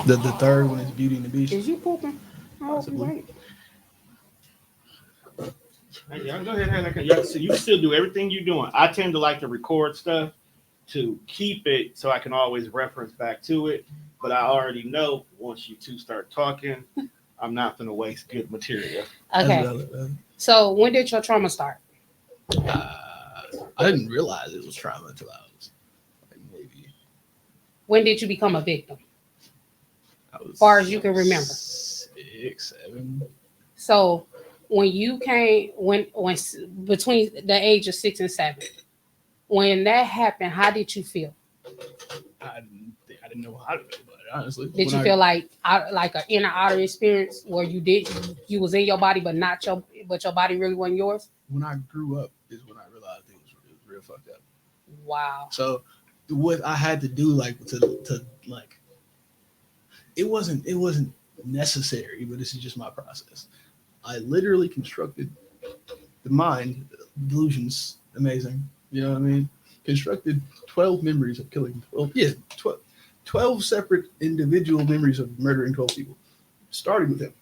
The third one is Beauty and the Beast. Is you pooping? I hope you Possibly. ain't. Hey, y'all go ahead and so you still do everything you're doing. I tend to like to record stuff to keep it so I can always reference back to it. But I already know once you two start talking, I'm not going to waste good material. Okay. So when did your trauma start? I didn't realize it was trauma until I was like maybe. When did you become a victim? As far as you can remember. 6, 7. So when you came, when between the age of 6 and 7, when that happened, how did you feel? I didn't know how to feel about it, honestly. Did you feel like an inner outer experience where you was in your body but not your body really wasn't yours? When I grew up is when I realized it was real fucked up. Wow. So what I had to do to it wasn't necessary, but this is just my process. I literally constructed the mind, delusions, amazing. You know what I mean? Constructed 12 memories of killing 12 separate individual memories of murdering 12 people, starting with him.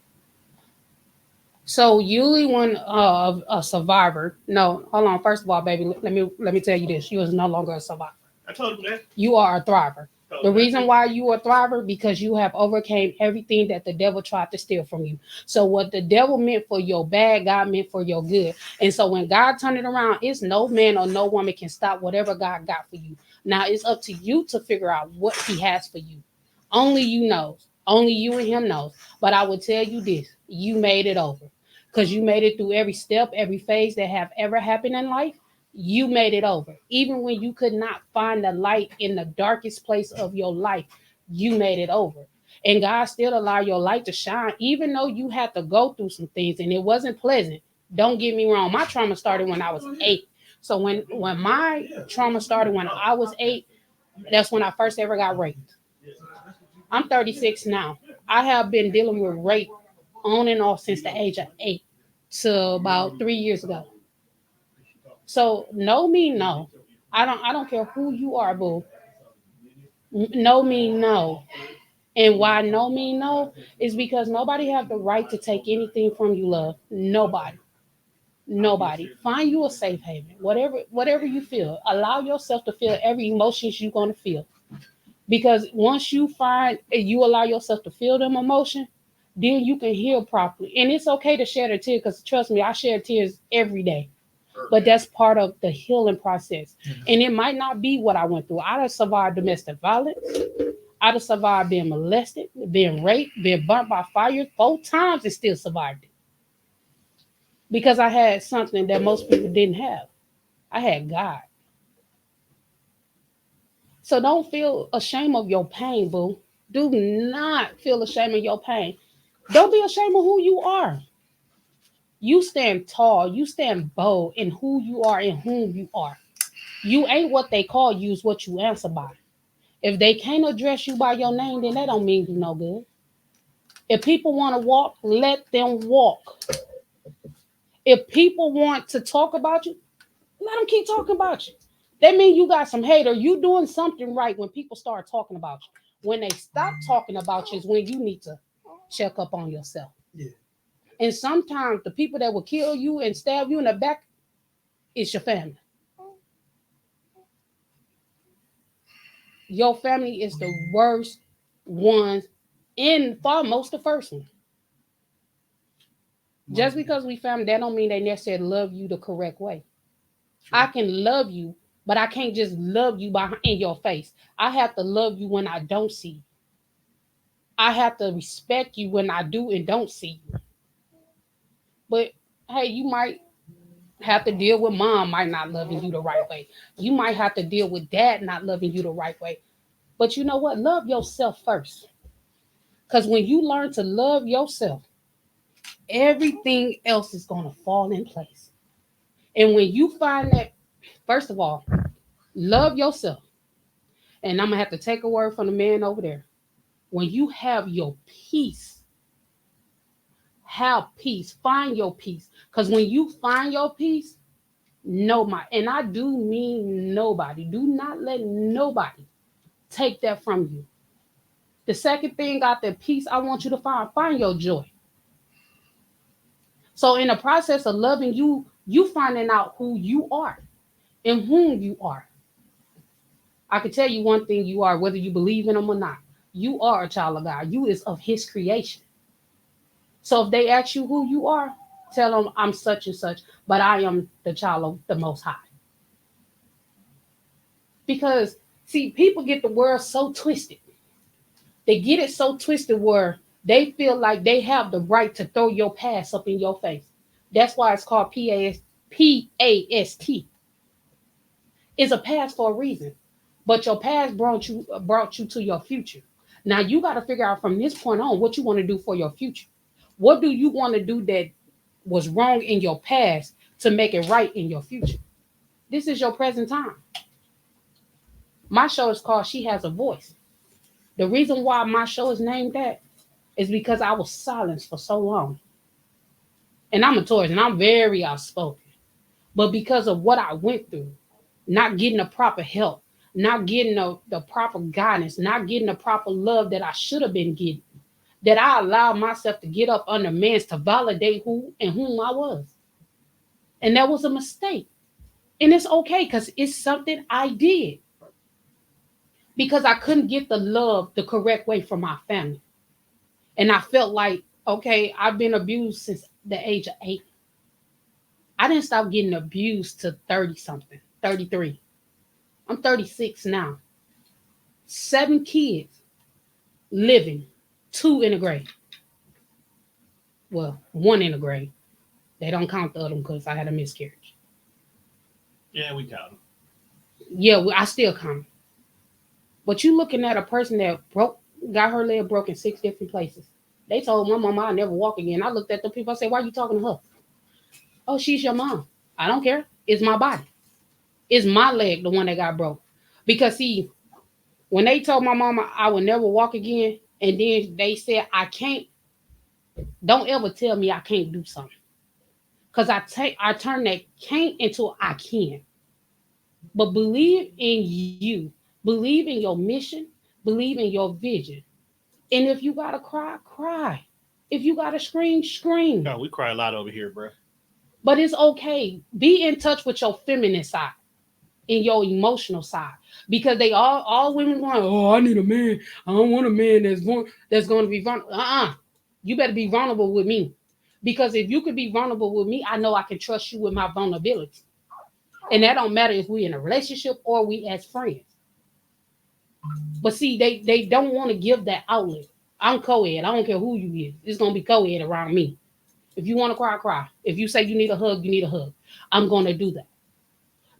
So usually when a survivor, no, hold on. First of all, baby, let me tell you this: you is no longer a survivor. I told him that. You are a thriver. The reason why you are a thriver because you have overcame everything that the devil tried to steal from you. So what the devil meant for your bad, God meant for your good. And so when God turned it around, it's no man or no woman can stop whatever God got for you. Now it's up to you to figure out what he has for you. Only you knows. Only you and him knows. But I will tell you this, you made it over. Because you made it through every step, every phase that have ever happened in life. You made it over. Even when you could not find the light in the darkest place of your life, you made it over. And God still allowed your light to shine, even though you had to go through some things and it wasn't pleasant. Don't get me wrong. My trauma started when I was 8. So when my trauma started when I was 8, that's when I first ever got raped. I'm 36 now. I have been dealing with rape on and off since the age of 8 to about 3 years ago. So know me, no. I don't care who you are, boo. Know me, no. And why know me, no, is because nobody have the right to take anything from you, love. Nobody. Nobody. Find you a safe haven. Whatever you feel. Allow yourself to feel every emotions you're gonna feel. Because once you find you allow yourself to feel them emotion, then you can heal properly. And it's okay to shed a tear because trust me, I shed tears every day. But that's part of the healing process. And it might not be what I went through. I'd have survived domestic violence. I'd have survived being molested, being raped, being burnt by fire 4 times and still survived it. Because I had something that most people didn't have. I had God. So don't feel ashamed of your pain, boo. Do not feel ashamed of your pain. Don't be ashamed of who you are. You stand tall, you stand bold in who you are and whom you are. You ain't what they call you, is what you answer by. If they can't address you by your name, then that don't mean you no good. If people want to walk, let them walk. If people want to talk about you, let them keep talking about you. That means you got some hater. You doing something right when people start talking about you. When they stop talking about you is when you need to check up on yourself. Yeah. And sometimes the people that will kill you and stab you in the back is your family. Your family is the worst ones in foremost the first one. Just because we family, that don't mean they necessarily love you the correct way. True. I can love you, but I can't just love you by in your face. I have to love you when I don't see you. I have to respect you when I do and don't see you. But hey, you might have to deal with mom might not loving you the right way. You might have to deal with dad not loving you the right way. But you know what? Love yourself first. Because when you learn to love yourself, everything else is going to fall in place. And when you find that, first of all, love yourself. And I'm going to have to take a word from the man over there. When you have your peace, have peace, find your peace. Because when you find your peace, and I do mean nobody, do not let nobody take that from you. The second thing out there, peace, I want you to find your joy. So in the process of loving you, you finding out who you are and whom you are. I can tell you one thing you are, whether you believe in them or not. You are a child of God. You is of his creation. So if they ask you who you are, tell them I'm such and such, but I am the child of the Most High. Because, see, people get the word so twisted. They get it so twisted where they feel like they have the right to throw your past up in your face. That's why it's called PAST. It's a past for a reason. But your past brought you to your future. Now you got to figure out from this point on what you want to do for your future. What do you want to do that was wrong in your past to make it right in your future? This is your present time. My show is called She Has a Voice. The reason why my show is named that is because I was silenced for so long. And I'm a Taurus and I'm very outspoken. But because of what I went through, not getting the proper help, not getting the proper guidance, not getting the proper love that I should have been getting, that I allowed myself to get up under man's to validate who and whom I was. And that was a mistake. And it's okay because it's something I did. Because I couldn't get the love the correct way from my family. And I felt like, okay, I've been abused since the age of 8. I didn't stop getting abused to 30 something, 33. I'm 36 now. 7 kids living, 2 in the grave. Well, 1 in the grave. They don't count the other one because I had a miscarriage. Yeah, we count them. Yeah, I still count. But you looking at a person that got her leg broken 6 different places. They told my mama I'll never walk again. I looked at the people. I said, why are you talking to her? Oh, she's your mom. I don't care. It's my body. It's my leg, the one that got broke. Because see, when they told my mama I would never walk again, and then they said I can't, don't ever tell me I can't do something. Because I turn that can't into I can. But believe in you. Believe in your mission. Believe in your vision. And if you gotta cry, cry. If you gotta scream, scream. No, we cry a lot over here, bro. But it's okay. Be in touch with your feminine side and your emotional side. Because they all women going, oh, I need a man. I don't want a man that's going to be vulnerable. You better be vulnerable with me. Because if you could be vulnerable with me, I know I can trust you with my vulnerability. And that don't matter if we're in a relationship or we as friends. But see, they don't want to give that outlet. I'm co-ed. I don't care who you is. It's going to be co-ed around me. If you want to cry, cry. If you say you need a hug, you need a hug. I'm going to do that.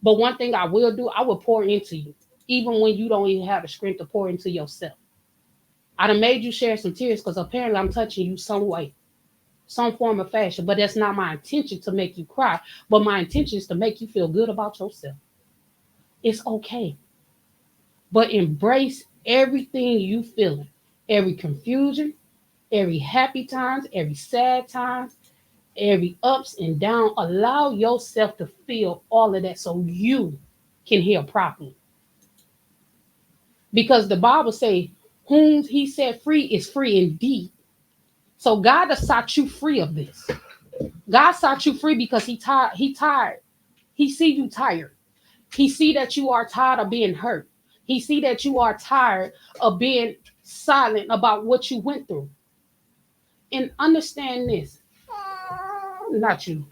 But one thing I will do, I will pour into you. Even when you don't even have the strength to pour into yourself. I done made you share some tears because apparently I'm touching you some way. Some form of fashion. But that's not my intention to make you cry. But my intention is to make you feel good about yourself. It's okay. But embrace everything you feeling. Every confusion, every happy times, every sad times, every ups and down. Allow yourself to feel all of that so you can heal properly. Because the Bible say, whom he set free is free indeed. So God has sought you free of this. God sought you free because he tired. He see you tired. He see that you are tired of being hurt. He see that you are tired of being silent about what you went through. And understand this. Not you.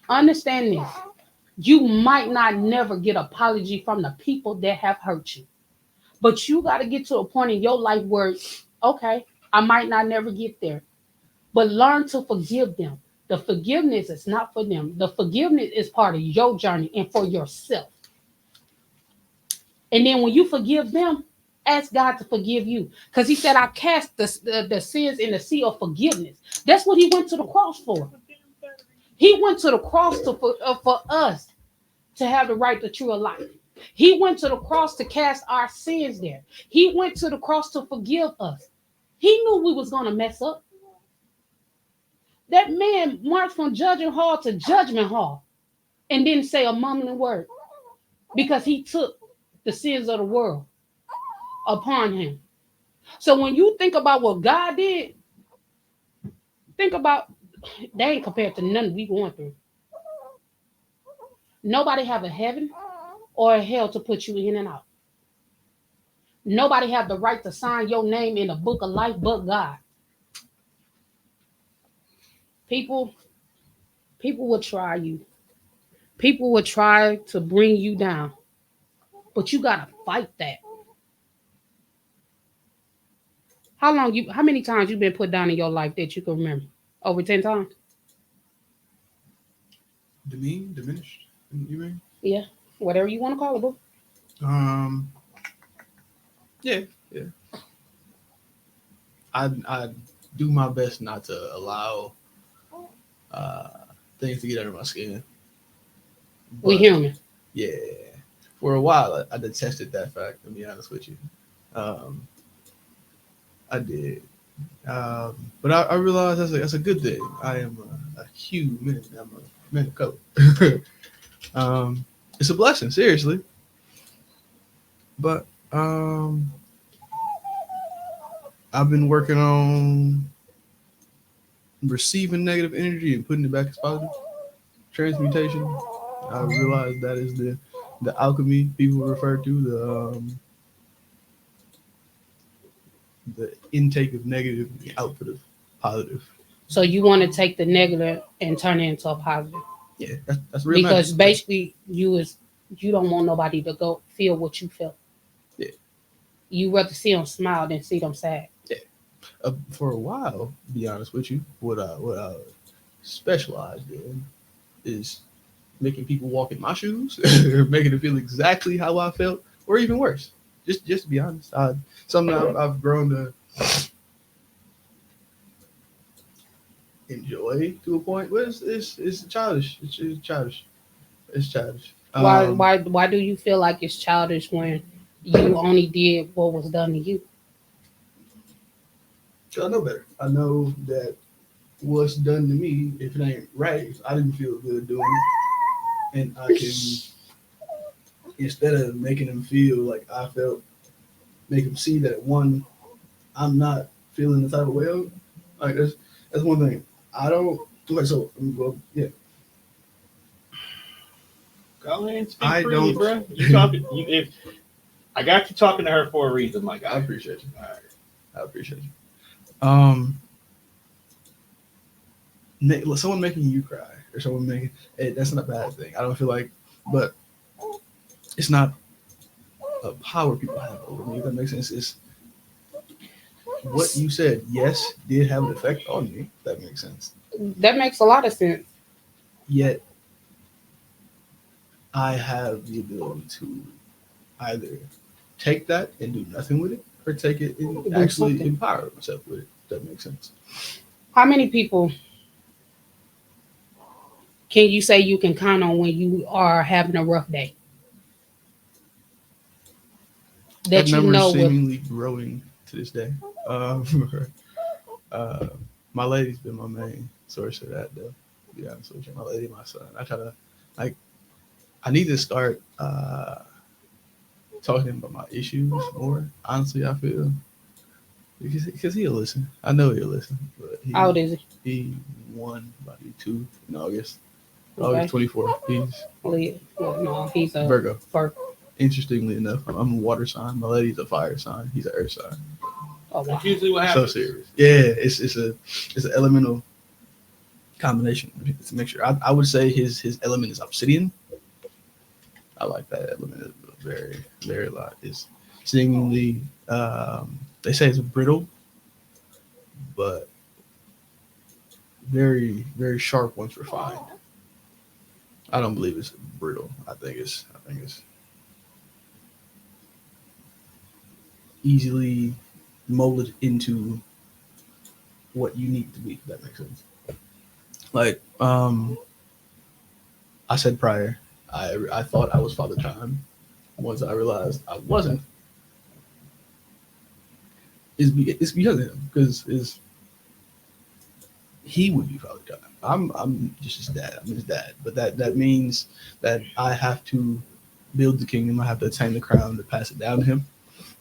Understand this. You might not never get apology from the people that have hurt you. But you got to get to a point in your life where, okay, I might not never get there. But learn to forgive them. The forgiveness is not for them. The forgiveness is part of your journey and for yourself. And then when you forgive them, ask God to forgive you. Because he said, I cast the sins in the sea of forgiveness. That's what he went to the cross for. He went to the cross for us to have the right to true life. He went to the cross to cast our sins there. He went to the cross to forgive us. He knew we was going to mess up. That man marched from judging hall to judgment hall and didn't say a mumbling word because he took the sins of the world upon him. So when you think about what God did, think about they ain't compared to none we going through. Nobody have a heaven or a hell to put you in and out. Nobody have the right to sign your name in the book of life but God. People, people will try you. People will try to bring you down, but you gotta fight that. How many times you been put down in your life that you can remember? Over 10 times? Demean, diminished. You mean? Yeah. Whatever you want to call it, boo. Um, yeah, yeah. I do my best not to allow uh things to get under my skin. We But human. yeah, for a while I detested that fact. To be honest with you, um, I did. But I realized that's a good thing. I am a human. I'm a man of color. It's a blessing, seriously. But I've been working on receiving negative energy and putting it back as positive. Transmutation. I realize that is the alchemy people refer to the intake of negative, the output of positive. So you want to take the negative and turn it into a positive. Yeah, that's real Because magic. basically you don't want nobody to go feel what you feel. Yeah. You rather see them smile than see them sad. Yeah. For a while, to be honest with you, what I specialized in is making people walk in my shoes, making them feel exactly how I felt, or even worse. Just to be honest, something I've grown to enjoy to a point, but it's childish. It's childish. It's childish. Why do you feel like it's childish when you only did what was done to you? 'Cause I know better. I know that what's done to me, if it ain't right, if I didn't feel good doing it, and I can, instead of making them feel like I felt, make them see that one, I'm not feeling the type of way. Like that's one thing. I don't like so. Well, yeah. Go ahead and speak I freely, don't. bro. You talking? If I got you talking to her for a reason, my guy. I appreciate you. All right. I appreciate you. Someone making you cry or someone making that's not a bad thing. I don't feel like, but it's not a power people have over me. If that makes sense. It's what you said. Yes, did have an effect on me. If that makes sense. That makes a lot of sense. Yet I have the ability to either take that and do nothing with it, or take it and Do actually something. empower myself with it. If that makes sense. How many people can you say you can count on when you are having a rough day? That That you number is know with seemingly growing to this day. Um, uh, my lady's been my main source of that, though. To be honest with you, my lady, my son. I try to like. I need to start talking to him about my issues more. Honestly, I feel because he'll listen. I know he'll listen. But how old is he? he won about 2 in August. Okay. August 24th. He's No, he's a Virgo. Virgo. Interestingly enough, I'm a water sign. My lady's a fire sign. He's an earth sign. Oh wow. That's usually what So happens. serious. Yeah, it's an elemental combination. It's a mixture. I would say his element is obsidian. I like that element very very a lot. It's seemingly they say it's brittle, but very very sharp once refined. I don't believe it's brittle. I think it's easily molded into what you need to be. If that makes sense. Like I said prior, I thought I was Father Time. Once I realized I wasn't, it's because of him. Because he would be Father Time. I'm just his dad. I'm his dad. But that means that I have to build the kingdom. I have to attain the crown to pass it down to him.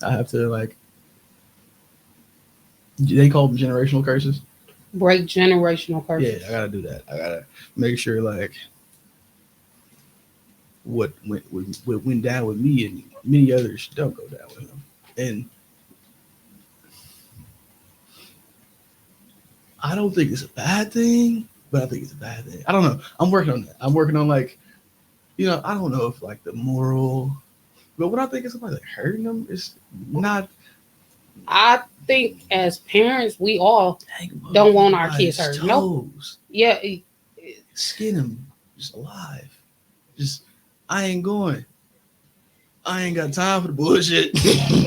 I have to like They call them generational curses. Break generational curses. Yeah, I gotta do that. I gotta make sure like what went down with me and many others don't go down with him. And I don't think it's a bad thing, but I think it's a bad thing. I don't know. I'm working on that. I'm working on like, I don't know if like the moral, but what I think is somebody like hurting them is not. I think as parents, we all don't want our kids hurt. No. Yeah. Skin them just alive. Just I ain't going. I ain't got time for the bullshit.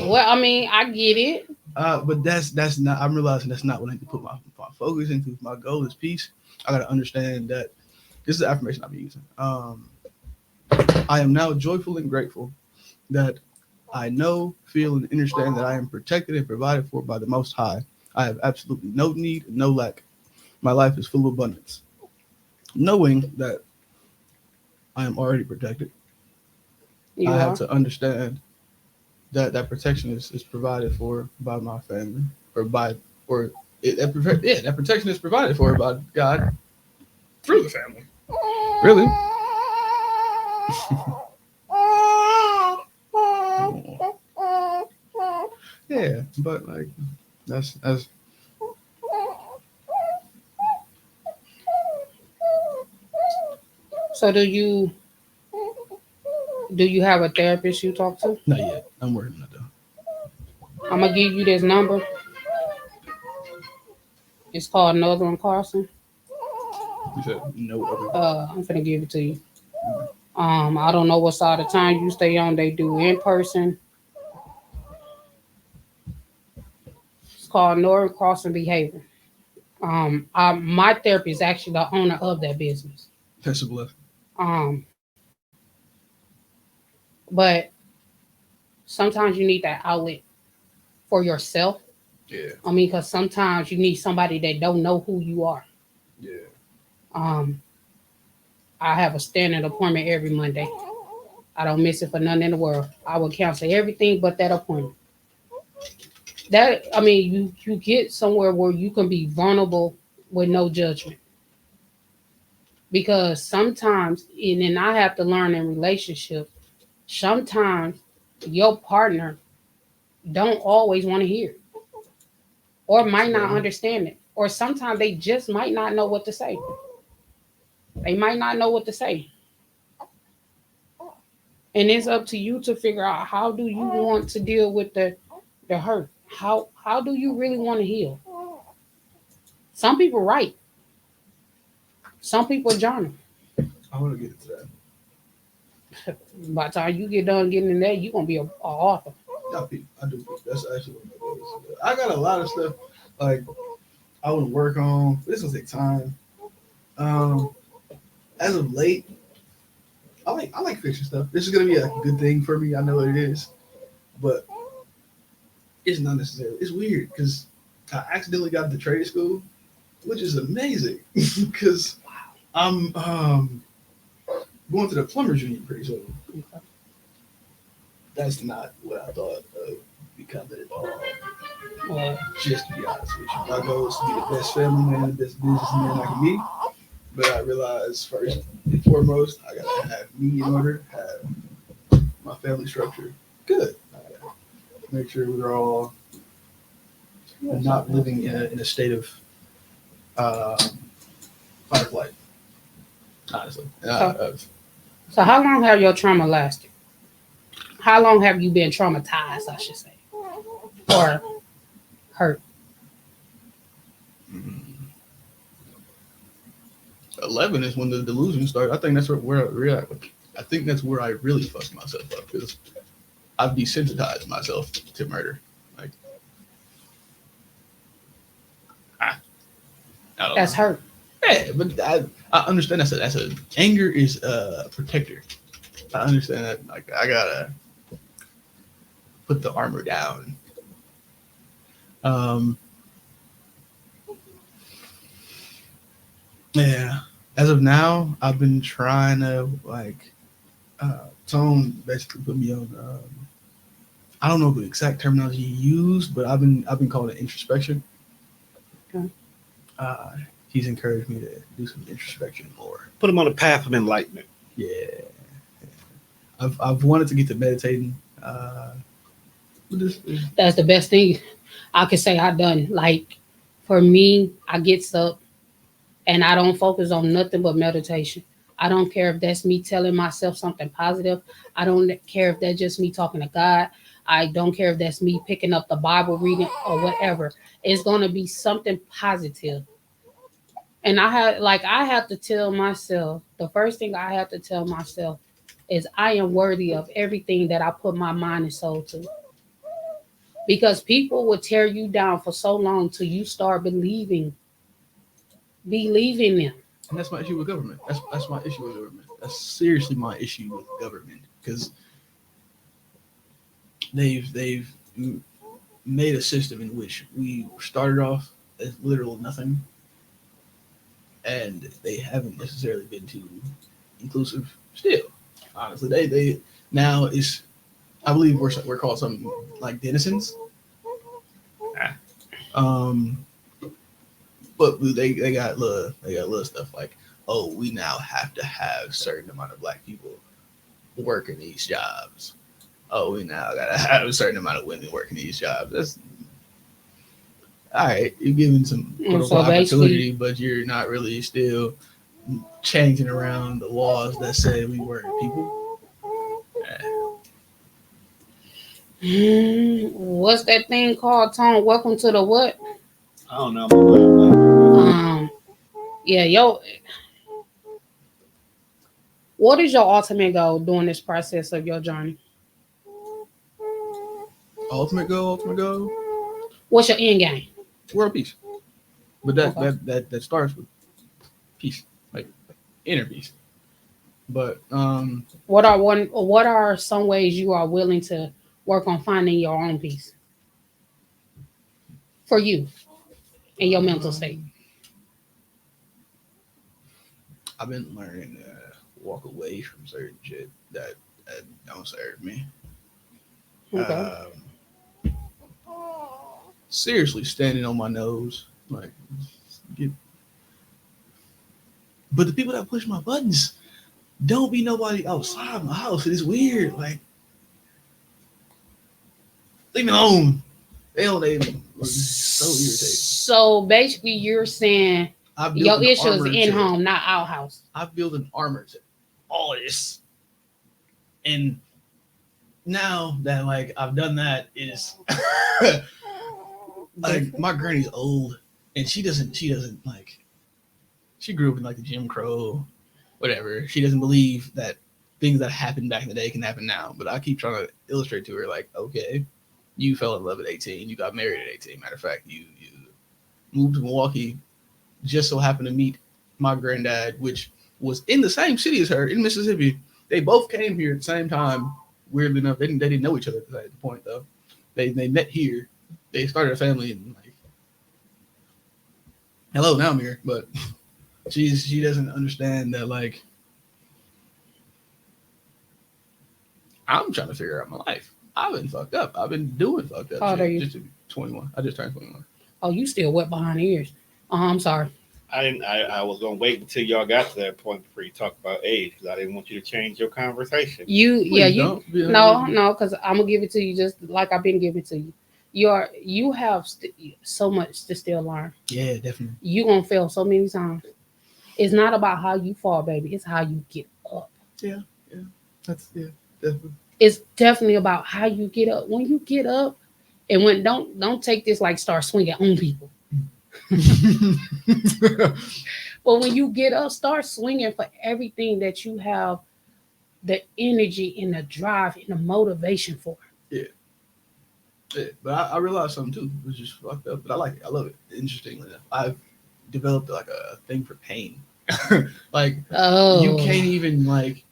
Well, I mean, I get it. But that's not. I'm realizing that's not what I need to put my focus into. My goal is peace. I gotta understand that this is the affirmation I'm using. I am now joyful and grateful that I know, feel, and understand that I am protected and provided for by the Most High. I have absolutely no need, no lack. My life is full of abundance. Knowing that I am already protected, I have to understand that protection is provided for by my family, that protection is provided for by God through the family. Really? Yeah, but like that's So do you have a therapist you talk to? not yet. I'm working on it though. I'm gonna give you this number. It's called Northern Carson. You said no other. I'm gonna give it to you. I don't know what side of town you stay on. They do in person. It's called Northern Crossing Behavior. My therapist is actually the owner of that business. That's a blessing. But sometimes you need that outlet for yourself. Yeah. I mean, because sometimes you need somebody that don't know who you are. Yeah. I have a standing appointment every Monday. I don't miss it for nothing in the world. I will cancel everything but that appointment. You get somewhere where you can be vulnerable with no judgment. Because sometimes, and then I have to learn in relationships, sometimes your partner don't always want to hear it or might not understand it. Or sometimes they just might not know what to say. They might not know what to say. And it's up to you to figure out how do you want to deal with the hurt. How do you really want to heal? Some people write. Some people journal. I want to get into that. By the time you get done getting in there, you're gonna be an author. I do. That's actually what it is. I got a lot of stuff like I want to work on. This will take time. As of late, I like fiction stuff. This is gonna be a good thing for me. I know it is, but it's not necessarily. It's weird because I accidentally got into trade school, which is amazing because I'm going to the plumbers union pretty soon. Okay. That's not what I thought of becoming at all. Well, Just to be honest with you, my goal is to be the best family man, the best businessman I can be. But I realized first and foremost, I gotta have me in order, have my family structure good. I gotta make sure we're all not living in a state of fight or flight. Honestly. So how long have your trauma lasted? How long have you been traumatized, I should say? Or hurt? 11 is when the delusion started. I think that's where I think that's where I really fucked myself up because I've desensitized myself to murder. Like, That's hurt. Yeah, but I understand that's a anger is a protector. I understand that. Like, I gotta put the armor down. Yeah. As of now, I've been trying to Tone basically put me on. I don't know the exact terminology you use, but I've been calling it introspection. Okay. He's encouraged me to do some introspection more. Put them on the path of enlightenment. Yeah. I've wanted to get to meditating. That's the best thing I could say I done. Like for me, I get up and I don't focus on nothing but meditation. I don't care if that's me telling myself something positive. I don't care if that's just me talking to God. I don't care if that's me picking up the Bible, reading or whatever. It's gonna be something positive. And I have to tell myself, the first thing I have to tell myself is I am worthy of everything that I put my mind and soul to. Because people will tear you down for so long till you start believing them. And that's my issue with government. That's my issue with government. That's seriously my issue with government because they've made a system in which we started off as literal nothing, and they haven't necessarily been too inclusive. Still, honestly, they now is I believe we're called something like denizens. But they got little stuff like, oh, we now have to have a certain amount of black people working these jobs. Oh, we now gotta have a certain amount of women working these jobs. That's all right. You're giving some opportunity, but you're not really still changing around the laws that say we work people. What's that thing called, Tom? Welcome to the what? I don't know. Yeah, what is your ultimate goal during this process of your journey? Ultimate goal. What's your end game? World peace. But that starts with peace, like inner peace. But what are some ways you are willing to work on finding your own peace for you in your mental state? I've been learning to walk away from certain shit that don't serve me. Okay. Seriously, standing on my nose, like, but the people that push my buttons don't be nobody outside my house. It is weird. Like, leave me alone. They so irritating. So basically, you're saying your issue is in home, not outhouse. I've built an armor to all of this, and now that like I've done that, is like my granny's old, and she doesn't like. She grew up in like the Jim Crow, whatever. She doesn't believe that things that happened back in the day can happen now. But I keep trying to illustrate to her, like, okay, you fell in love at 18. You got married at 18. Matter of fact, you moved to Milwaukee, just so happened to meet my granddad, which was in the same city as her in Mississippi. They both came here at the same time. Weirdly enough, they didn't know each other at that point, though. They met here. They started a family, and like, hello, now I'm here. But she doesn't understand that, like, I'm trying to figure out my life. I've been fucked up. I've been doing fucked up. How old are you? Just 21. I just turned 21. Oh, you still wet behind the ears. I'm sorry. I was gonna wait until y'all got to that point before you talk about age because I didn't want you to change your conversation. No, because I'm gonna give it to you just like I've been giving it to you. You have so much to still learn. Yeah, definitely. You gonna fail so many times. It's not about how you fall, baby. It's how you get up. Yeah. That's definitely. It's definitely about how you get up. When you get up, and when don't take this like start swinging on people. But when you get up, start swinging for everything that you have the energy and the drive and the motivation for. Yeah. But I realized something too, which is fucked up, but I like it. I love it. Interestingly enough, I've developed like a thing for pain. Like, you can't even like.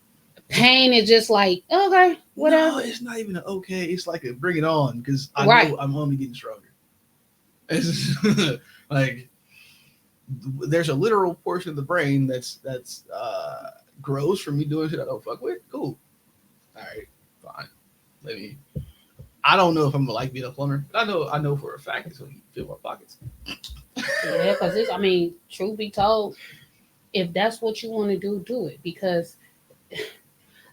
Pain is just like, okay, whatever. No, it's not even an okay. It's like a bring it on because I know I'm only getting stronger. It's like there's a literal portion of the brain that's grows from me doing shit I don't fuck with. Cool. All right, fine. I don't know if I'm gonna like being a plumber, but I know for a fact it's gonna fill my pockets. Yeah, because I mean, truth be told, if that's what you want to do it. Because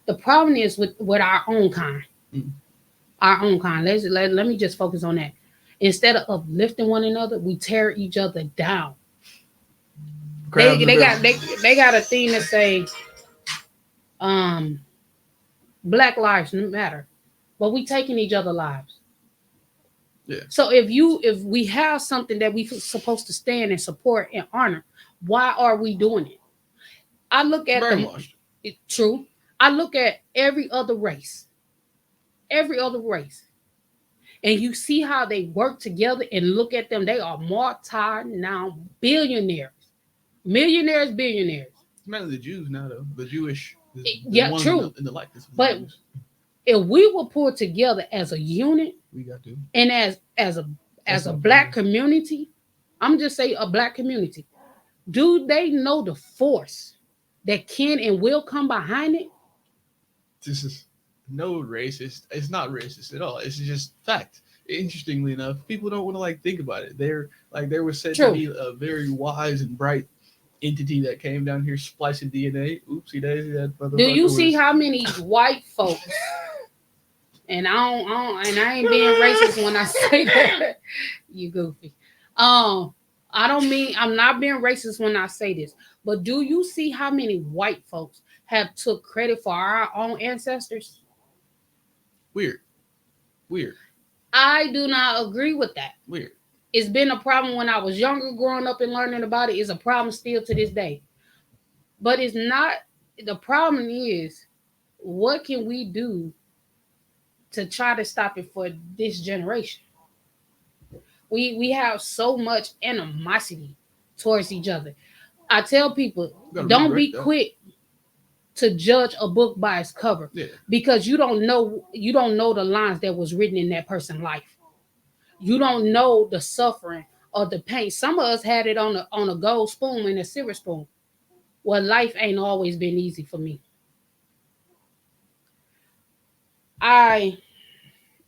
the problem is with our own kind. Mm. Our own kind. Let me just focus on that. Instead of uplifting one another, we tear each other down. Crowds They are got very- they got a thing to say, um, Black lives matter, but we taking each other lives. Yeah. So if we have something that we supposed to stand and support and honor, why are we doing it? I look at brainwashed. true. I look at every other race, and you see how they work together and look at them. They are multi now billionaires, millionaires, billionaires. It's mainly the Jews now, though. The Jewish, the Yeah, ones true. in the likeness of the But Jews. if we were pulled together as a unit We got to. and as a That's my black problem. community, I'm just saying a black community. Do they know the force that can and will come behind it? This is no racist. It's not racist at all. It's just fact. Interestingly enough, people don't want to like think about it. There was said to True. be a very wise and bright entity that came down here splicing DNA. Oopsie daisy, that motherfucker Do you see was. how many white folks? And and I ain't being racist when I say that. You goofy. I don't mean I'm not being racist when I say this, but do you see how many white folks have took credit for our own ancestors? Weird. Weird. I do not agree with that. Weird. It's been a problem when I was younger, growing up and learning about it. It's a problem still to this day. But it's not. The problem is, what can we do to try to stop it for this generation? We have so much animosity towards each other. I tell people, don't be quick to judge a book by its cover, because you don't know the lines that was written in that person's life. You don't know the suffering or the pain. Some of us had it on a gold spoon and a silver spoon. Well, life ain't always been easy for me. I'm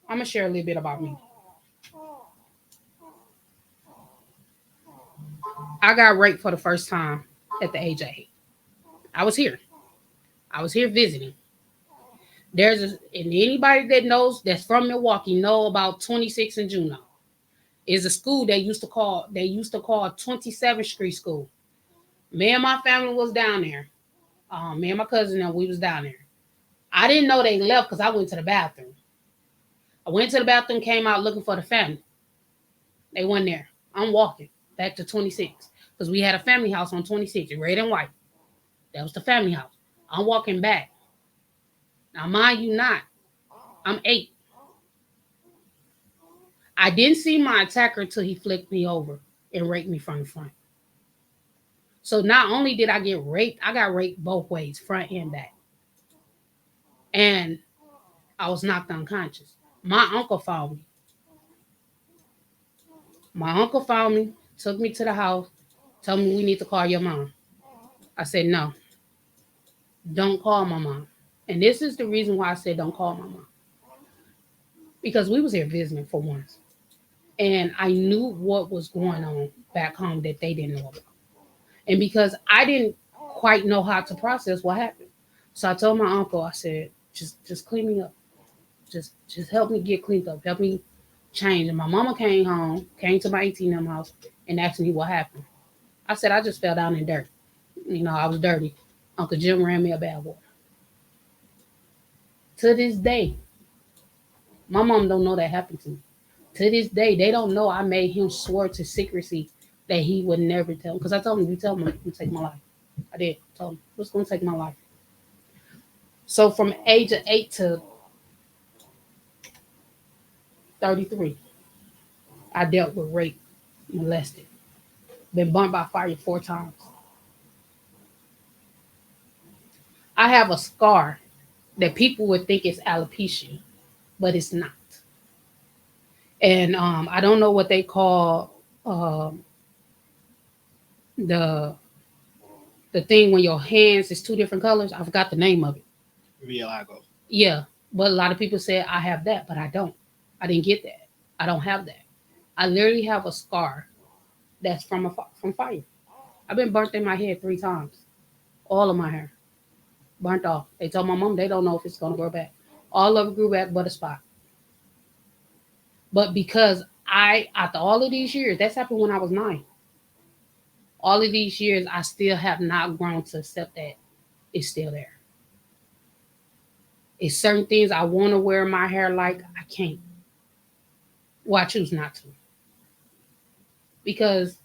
gonna share a little bit about me. I got raped for the first time at the age of 8. I was here. I was here visiting. And anybody that knows that's from Milwaukee know about 26 and Juno. Is a school they used to call 27th Street School. Me and my family was down there. Me and my cousin and we was down there. I didn't know they left because I went to the bathroom. I went to the bathroom, came out looking for the family. They weren't there. I'm walking back to 26 because we had a family house on 26, red and white. That was the family house. I'm walking back. Now, mind you not, I'm 8. I didn't see my attacker until he flicked me over and raped me from the front. So not only did I get raped, I got raped both ways, front and back. And I was knocked unconscious. My uncle found me. Took me to the house, told me we need to call your mom. I said, no, don't call my mom. And this is the reason why I said don't call my mom. Because we was here visiting for once. And I knew what was going on back home that they didn't know about. And because I didn't quite know how to process what happened. So I told my uncle, I said, just clean me up. Just help me get cleaned up. Help me change. And my mama came to my 18 house and asked me what happened. I said, I just fell down in dirt. I was dirty. Uncle Jim ran me a bad water. To this day, my mom don't know that happened to me. To this day, they don't know I made him swear to secrecy that he would never tell. Because I told him, you tell me, you take my life. I did. I told him, what's going to take my life? So from age of 8 to 33, I dealt with rape, molested, been burnt by fire 4 times. I have a scar that people would think is alopecia, but it's not. And I don't know what they call the thing when your hands is 2 different colors. I forgot the name of it. Vitiligo. Yeah, but a lot of people say I have that, but I don't. I didn't get that. I don't have that. I literally have a scar that's from fire. I've been burnt in my head 3 times. All of my hair burnt off. They told my mom they don't know if it's gonna grow back. All of it grew back but a spot. But because after all of these years, that's happened when I was 9. All of these years, I still have not grown to accept that it's still there. It's certain things I want to wear my hair like I can't. Well, I choose not to. Because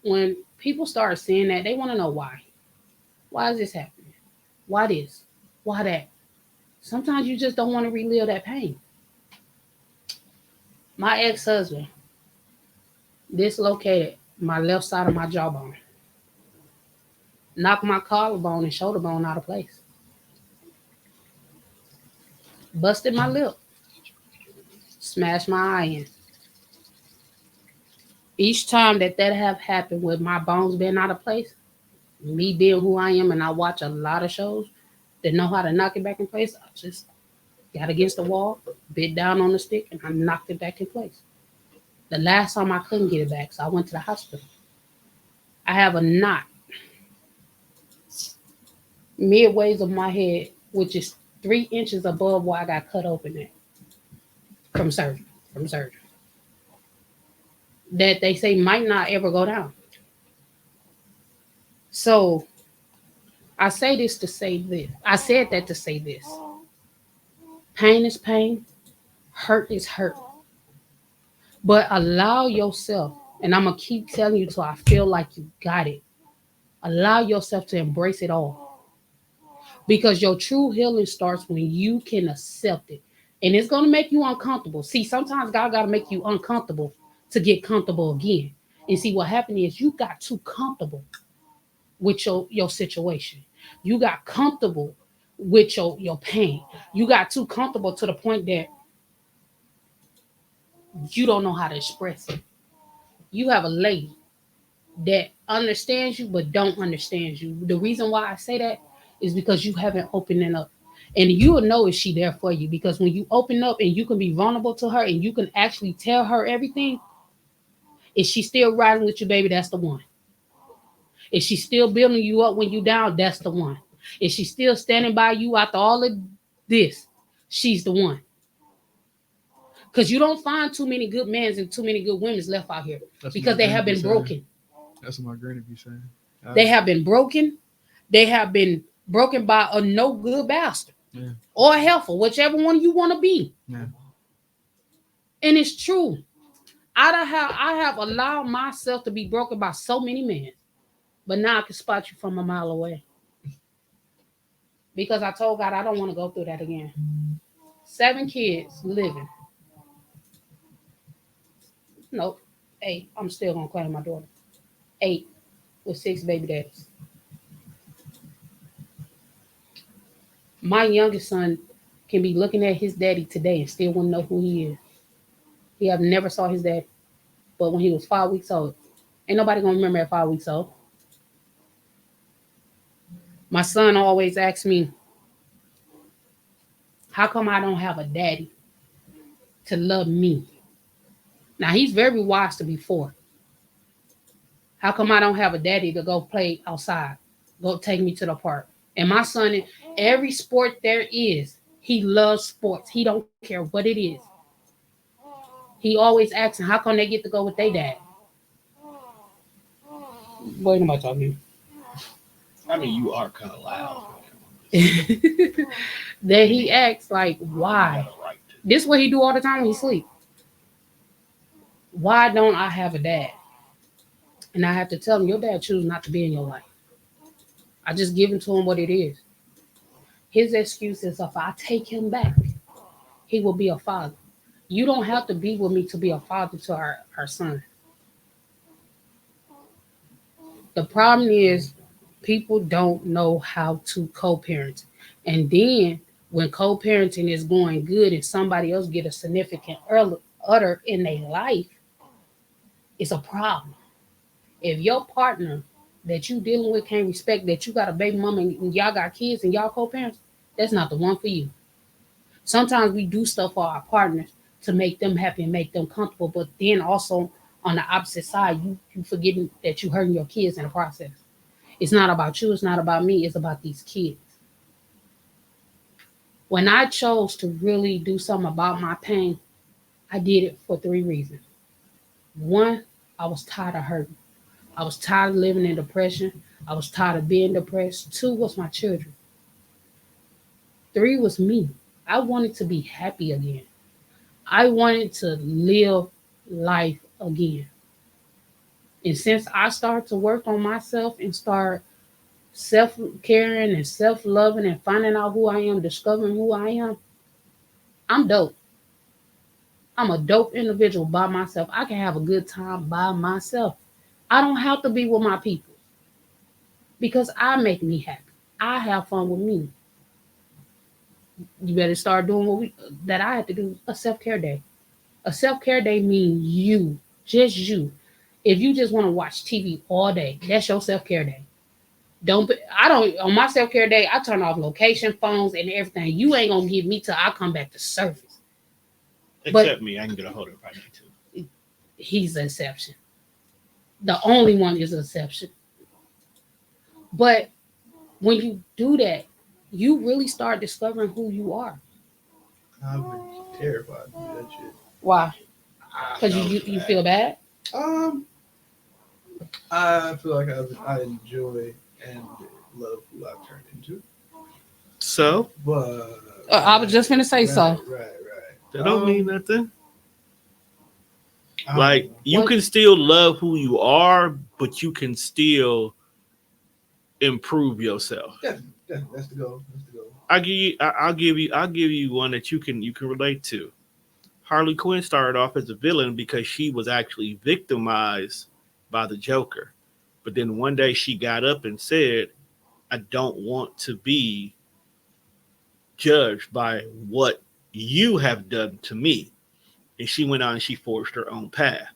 when people start saying that, they want to know why. Why is this happening? Why this? Why that? Sometimes you just don't want to relive that pain. My ex-husband dislocated my left side of my jawbone, knocked my collarbone and shoulder bone out of place, busted my lip, smashed my eye in. Each time that have happened with my bones being out of place, me being who I am, and I watch a lot of shows that know how to knock it back in place, I just got against the wall, bit down on the stick, and I knocked it back in place. The last time I couldn't get it back, so I went to the hospital. I have a knot midways of my head, which is 3 inches above where I got cut open at from surgery. That they say might not ever go down. So I say this to say this. I said that to say this. Pain is pain. Hurt is hurt. But allow yourself, and I'm going to keep telling you till I feel like you got it. Allow yourself to embrace it all. Because your true healing starts when you can accept it. And it's going to make you uncomfortable. See, sometimes God got to make you uncomfortable to get comfortable again. And see, what happened is you got too comfortable with your situation. You got comfortable with your pain. You got too comfortable to the point that you don't know how to express it. You have a lady that understands you but don't understand you. The reason why I say that is because you haven't opened it up. And you will know if she there for you, because when you open up and you can be vulnerable to her and you can actually tell her everything, if she's still riding with you, baby, that's the one. If she's still building you up when you down, that's the one. If she's still standing by you after all of this, she's the one. Because you don't find too many good men and too many good women left out here. That's because they have been broken. That's what my granny be saying. They have been broken. They have been broken by a no good bastard. Yeah. Or a helper, whichever one you want to be. Yeah. And it's true. I have allowed myself to be broken by so many men. But now I can spot you from a mile away. Because I told God I don't want to go through that again. 7 kids living. Nope. 8. I'm still going to claim my daughter. 8 with 6 baby daddies. My youngest son can be looking at his daddy today and still wouldn't know who he is. He have never saw his daddy. But when he was 5 weeks old, ain't nobody going to remember at 5 weeks old. My son always asks me, how come I don't have a daddy to love me? Now, he's very wise to be 4. How come I don't have a daddy to go play outside? Go take me to the park. And my son, every sport there is, he loves sports. He don't care what it is. He always asks, how come they get to go with their dad? Boy, nobody talking. I mean, you are kind of loud. That he acts like, why? This is what he do all the time when he sleep. Why don't I have a dad? And I have to tell him, your dad choose not to be in your life. I just give him to him what it is. His excuse is, if I take him back, he will be a father. You don't have to be with me to be a father to our son. The problem is people don't know how to co-parent. And then when co-parenting is going good and somebody else get a significant other in their life, it's a problem. If your partner that you dealing with can't respect that you got a baby mama and y'all got kids and y'all co-parents, that's not the one for you. Sometimes we do stuff for our partners to make them happy and make them comfortable, but then also on the opposite side, you forgetting that you hurting your kids in the process. It's not about you. It's not about me. It's about these kids. When I chose to really do something about my pain, I did it for 3 reasons. One, I was tired of hurting. I was tired of living in depression. I was tired of being depressed. 2 was my children. 3 was me. I wanted to be happy again. I wanted to live life again. And since I started to work on myself and start self-caring and self-loving and finding out who I am, discovering who I am, I'm dope. I'm a dope individual by myself. I can have a good time by myself. I don't have to be with my people because I make me happy. I have fun with me. You better start doing that I had to do, a self-care day. A self-care day means you, just you. If you just want to watch TV all day, that's your self-care day. I don't on my self-care day, I turn off location, phones, and everything. You ain't gonna get me till I come back to surface. Except me, I can get a hold of it if I need to. He's the exception. The only one is an exception. But when you do that, you really start discovering who you are. I would be terrified to do that shit. Why? Because you feel bad? I feel like I enjoy and love who I've turned into. So? But I was just going to say so. Right. That don't mean nothing. I Like, you can still love who you are, but you can still improve yourself. Definitely. That's the goal. I'll give you one that you can relate to. Harley Quinn started off as a villain because she was actually victimized by the Joker. But then one day she got up and said, I don't want to be judged by what you have done to me. And she went on and she forged her own path,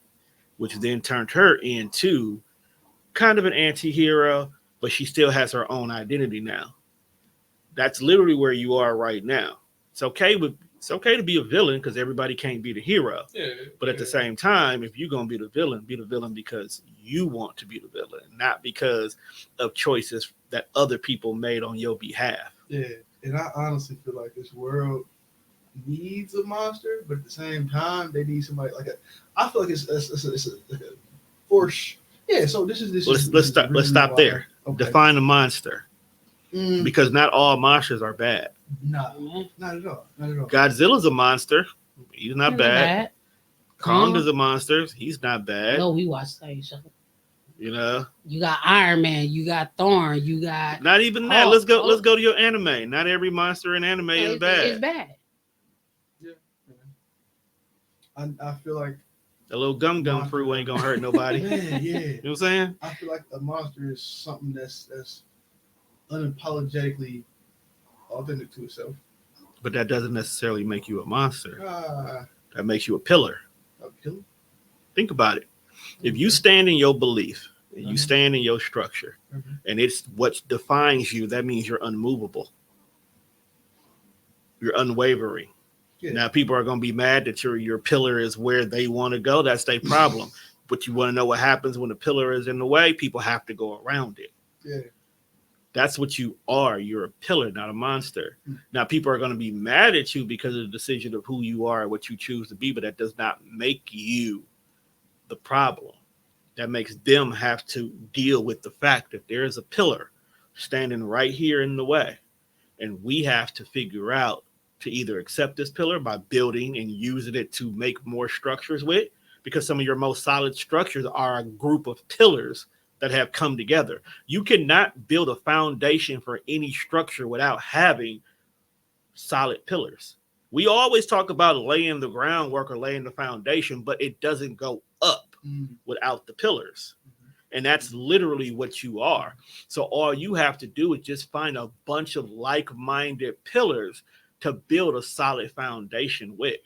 which then turned her into kind of an anti-hero, but she still has her own identity now. That's literally where you are right now. It's okay to be a villain because everybody can't be the hero. Yeah, but at the same time, if you're going to be the villain because you want to be the villain, not because of choices that other people made on your behalf. Yeah, and I honestly feel like this world needs a monster, but at the same time, they need somebody like I feel like it's a force. Yeah, so Let's stop there. Okay. Define a monster. Because not all monsters are bad. Not at all. Godzilla's a monster. He's not bad. Kong is a monster. He's not bad. No, we watch the same show. You know, you got Iron Man, you got Thor, you got not even that. Let's go to your anime. Not every monster in anime is bad. It's bad. Yeah. I feel like a little gum fruit ain't gonna hurt nobody. Yeah. You know what I'm saying? I feel like a monster is something that's unapologetically authentic to itself. But that doesn't necessarily make you a monster. That makes you a pillar. A pillar? Think about it. If you stand in your belief, and you stand in your structure, and it's what defines you, that means you're unmovable. You're unwavering. Yeah. Now, people are going to be mad that your pillar is where they want to go. That's their problem. But you want to know what happens when the pillar is in the way? People have to go around it. Yeah. That's what you are. You're a pillar, not a monster. Now, people are going to be mad at you because of the decision of who you are and what you choose to be, but that does not make you the problem. That makes them have to deal with the fact that there is a pillar standing right here in the way. And we have to figure out to either accept this pillar by building and using it to make more structures with, because some of your most solid structures are a group of pillars that have come together. You cannot build a foundation for any structure without having solid pillars. We always talk about laying the groundwork or laying the foundation, but it doesn't go up without the pillars. And that's literally what you are. So all you have to do is just find a bunch of like-minded pillars to build a solid foundation with.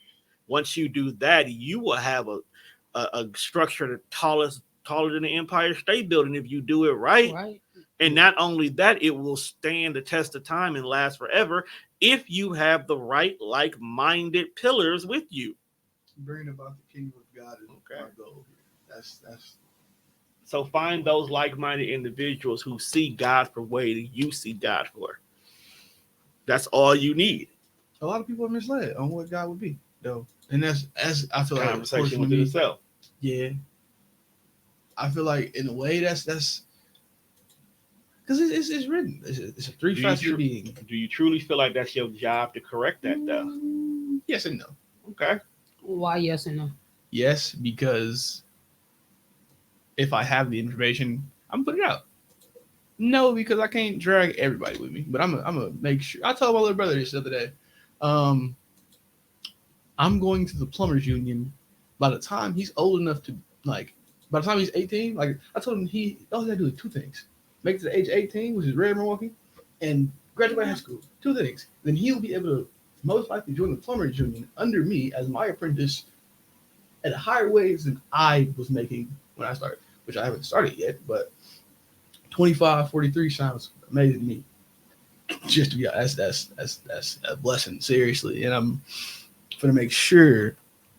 Once you do that, you will have a structure that's taller than the Empire State Building if you do it right. And not only that, it will stand the test of time and last forever if you have the right like-minded pillars with you. Bringing about the kingdom of God is my goal. That's So find those like-minded individuals who see God for way that you see God for. That's all you need. a lot of people are misled on what God would be, though, and that's as I feel like Conversation with unfortunately, yourself. yeah, I feel like in a way that's because it's written. It's a three Do you, faceted tru- being. do you truly feel like that's your job to correct that, though? Yes and no. Okay. Why yes and no? Yes, because if I have the information, I'm putting it out. No, because I can't drag everybody with me. But I'm gonna make sure. I told my little brother this the other day. Um, I'm going to the plumbers union. By the time he's old enough to like, by the time he's 18, like I told him, he all he gotta do is two things: make it to the age of 18, which is rare in Milwaukee, and graduate high school. Two things. Then he'll be able to most likely join the plumbers union under me as my apprentice at a higher wage than I was making when I started, which I haven't started yet, but 25, 43 sounds amazing to me. Just to be honest, that's a blessing, seriously. And I'm gonna make sure.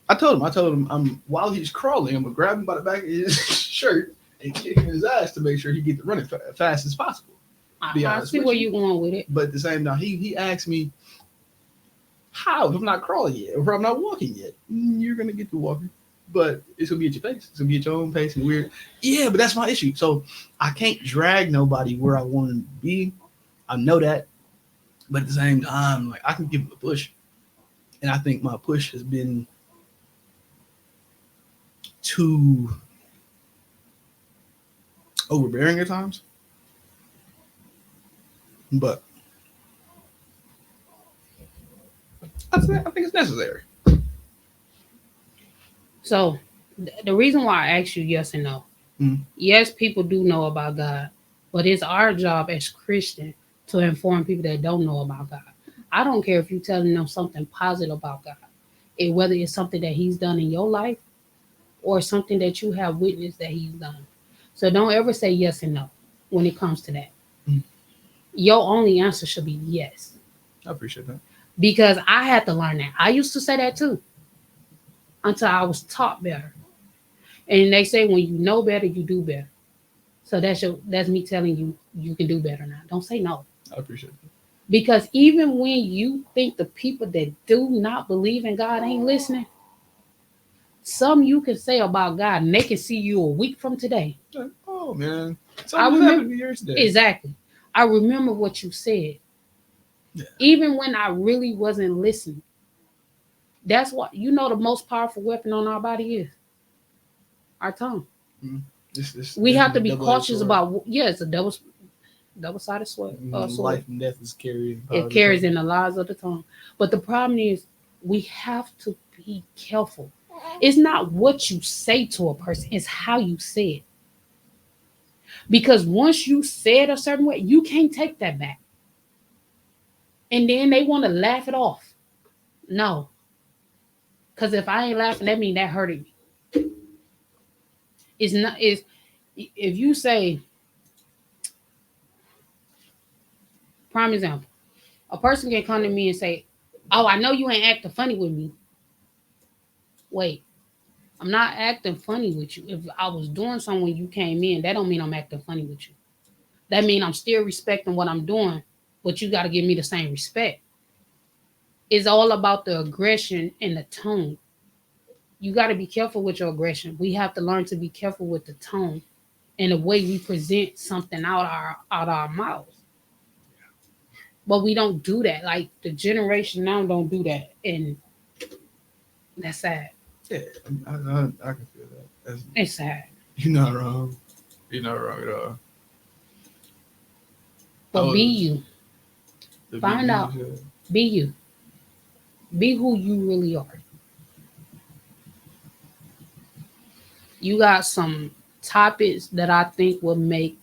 I told him, I'm while he's crawling, I'm gonna grab him by the back of his shirt and kick him in his ass to make sure he gets running fast as possible. I see where you're going with it. But at the same time, he asked me, how if I'm not crawling yet, or if I'm not walking yet? You're gonna get to walking, but it's gonna be at your pace. It's gonna be at your own pace and weird. Yeah, but that's my issue. So I can't drag nobody where I want to be. I know that, but at the same time, like I can give them a push, and I think my push has been too overbearing at times. But I think it's necessary. So the reason why I asked you yes and no, yes, people do know about God, but it's our job as Christians to inform people that don't know about God. I don't care if you're telling them something positive about God, whether it's something that He's done in your life or something that you have witnessed that He's done. So don't ever say yes and no when it comes to that. Your only answer should be yes. I appreciate that. Because I had to learn that. I used to say that too until I was taught better. And they say when you know better, you do better. So that's me telling you you can do better now. Don't say no. I appreciate that. Because even when you think the people that do not believe in God ain't listening, some you can say about God and they can see you a week from today. Oh man. I remember years today. exactly. I remember what you said. Yeah. Even when I really wasn't listening. That's what you know the most powerful weapon on our body is our tongue. We have to be cautious about it's a double-sided sword. Life and death is carried. It carries in the lives of the tongue. But the problem is we have to be careful. It's not what you say to a person, it's how you say it. Because once you say it a certain way, you can't take that back. And then they want to laugh it off. No. Because if I ain't laughing, that means that hurted me. It's not. If you say, prime example, a person can come to me and say, "Oh, I know you ain't acting funny with me." Wait, I'm not acting funny with you. If I was doing something when you came in, that don't mean I'm acting funny with you. That means I'm still respecting what I'm doing, but you got to give me the same respect. It's all about the aggression and the tone. You got to be careful with your aggression. We have to learn to be careful with the tone and the way we present something out our mouths. But we don't do that. Like the generation now don't do that, and that's sad. Yeah, I can feel that. It's sad. You're not wrong. You're not wrong at all. But be you. Find out. Be you. Be who you really are. You got some topics that I think will make